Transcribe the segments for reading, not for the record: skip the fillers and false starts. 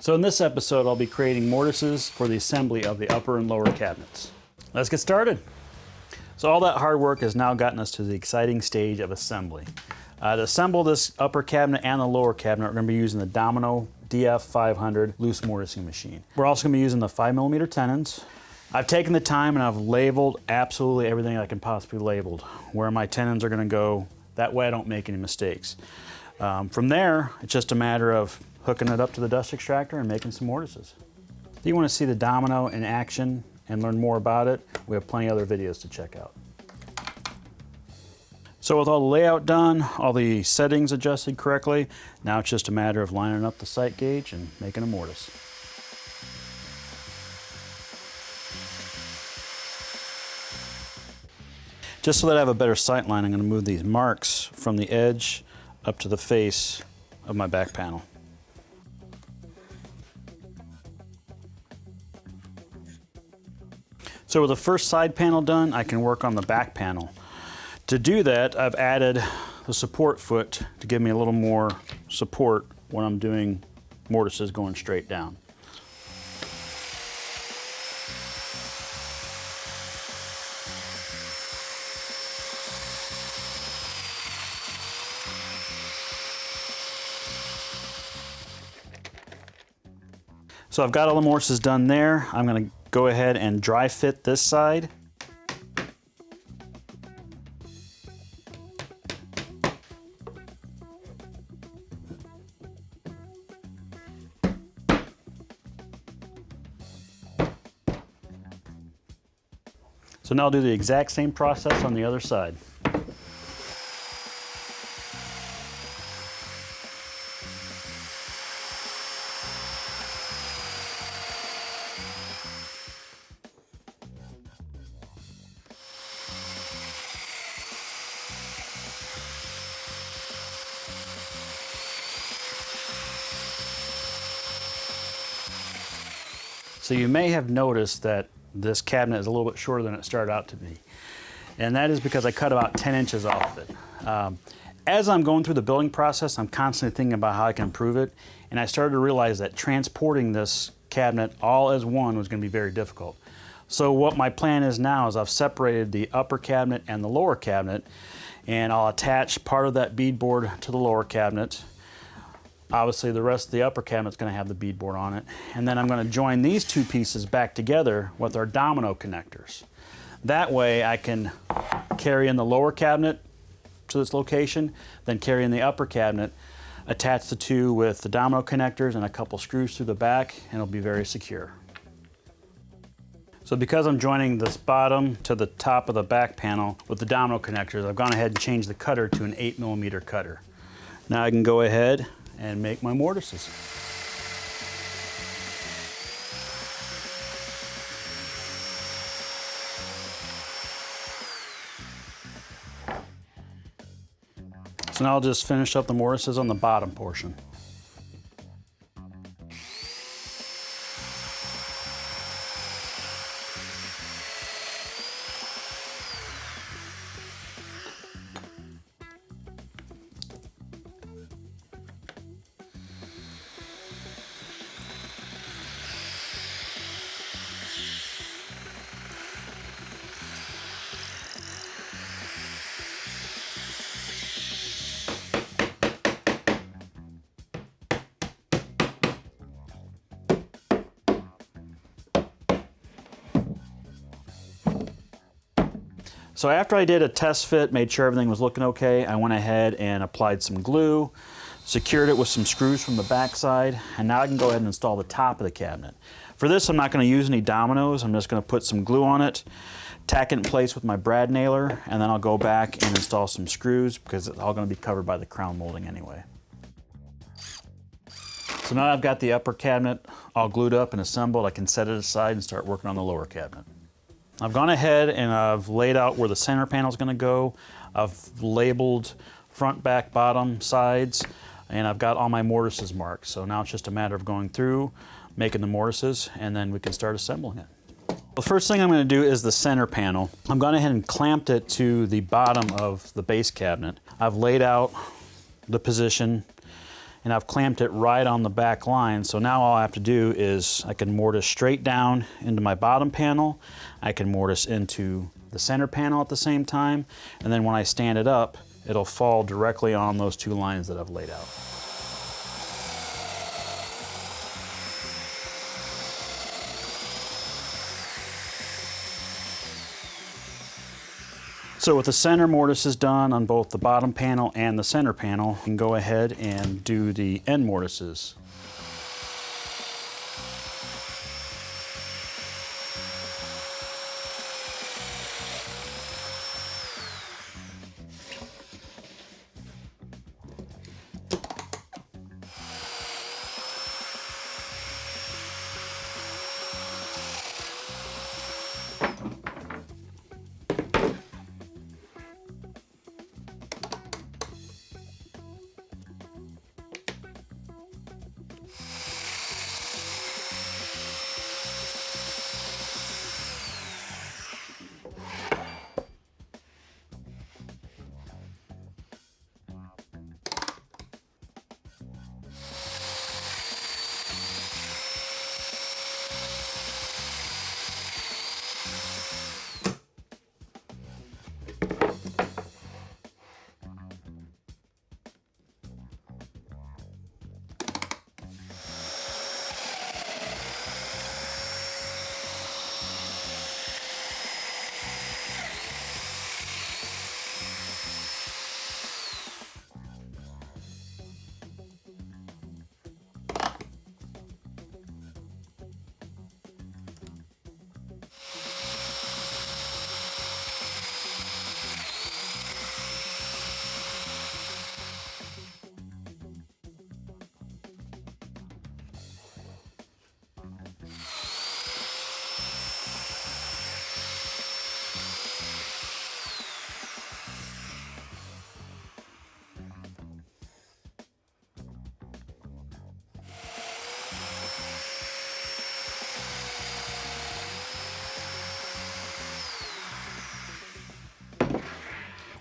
So in this episode, I'll be creating mortises for the assembly of the upper and lower cabinets. Let's get started. So all that hard work has now gotten us to the exciting stage of assembly. To assemble this upper cabinet and the lower cabinet, we're going to be using the Domino DF500 loose mortising machine. We're also going to be using the 5mm tenons. I've taken the time and I've labeled absolutely everything I can possibly label, where my tenons are going to go. That way I don't make any mistakes. From there, it's just a matter of hooking it up to the dust extractor and making some mortises. If you want to see the Domino in action and learn more about it, we have plenty of other videos to check out. So with all the layout done, all the settings adjusted correctly, now it's just a matter of lining up the sight gauge and making a mortise. Just so that I have a better sight line, I'm going to move these marks from the edge up to the face of my back panel. So with the first side panel done, I can work on the back panel. To do that, I've added the support foot to give me a little more support when I'm doing mortises going straight down. So I've got all the mortises done there. I'm going to go ahead and dry fit this side. So now I'll do the exact same process on the other side. So you may have noticed that this cabinet is a little bit shorter than it started out to be. And that is because I cut about 10 inches off of it. As I'm going through the building process, I'm constantly thinking about how I can improve it. And I started to realize that transporting this cabinet all as one was going to be very difficult. So what my plan is now is I've separated the upper cabinet and the lower cabinet, and I'll attach part of that beadboard to the lower cabinet. Obviously, the rest of the upper cabinet's going to have the beadboard on it. And then I'm going to join these two pieces back together with our domino connectors. That way I can carry in the lower cabinet to this location, then carry in the upper cabinet, attach the two with the domino connectors and a couple screws through the back, and it'll be very secure. So because I'm joining this bottom to the top of the back panel with the domino connectors, I've gone ahead and changed the cutter to an 8mm cutter. Now I can go ahead and make my mortises. So now I'll just finish up the mortises on the bottom portion. So after I did a test fit, made sure everything was looking okay, I went ahead and applied some glue, secured it with some screws from the back side, and now I can go ahead and install the top of the cabinet. For this, I'm not going to use any dominoes. I'm just going to put some glue on it, tack it in place with my brad nailer, and then I'll go back and install some screws because it's all going to be covered by the crown molding anyway. So now I've got the upper cabinet all glued up and assembled. I can set it aside and start working on the lower cabinet. I've gone ahead and I've laid out where the center panel is going to go. I've labeled front, back, bottom, sides, and I've got all my mortises marked. So now it's just a matter of going through, making the mortises, and then we can start assembling it. The first thing I'm going to do is the center panel. I'm going ahead and clamped it to the bottom of the base cabinet. I've laid out the position, and I've got and I've clamped it right on the back line. So now all I have to do is I can mortise straight down into my bottom panel. I can mortise into the center panel at the same time, and then when I stand it up, it'll fall directly on those two lines that I've laid out. So with the center mortises done on both the bottom panel and the center panel, you can go ahead and do the end mortises.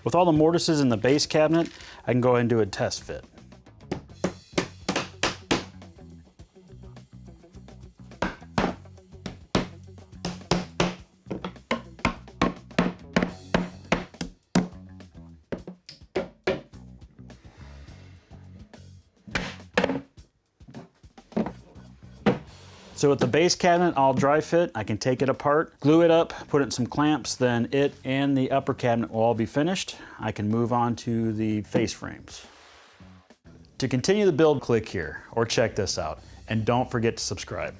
With all the mortises in the base cabinet, I can go ahead and do a test fit. So with the base cabinet all dry fit, I can take it apart, glue it up, put it in some clamps, then it and the upper cabinet will all be finished. I can move on to the face frames. To continue the build, click here or check this out. And don't forget to subscribe.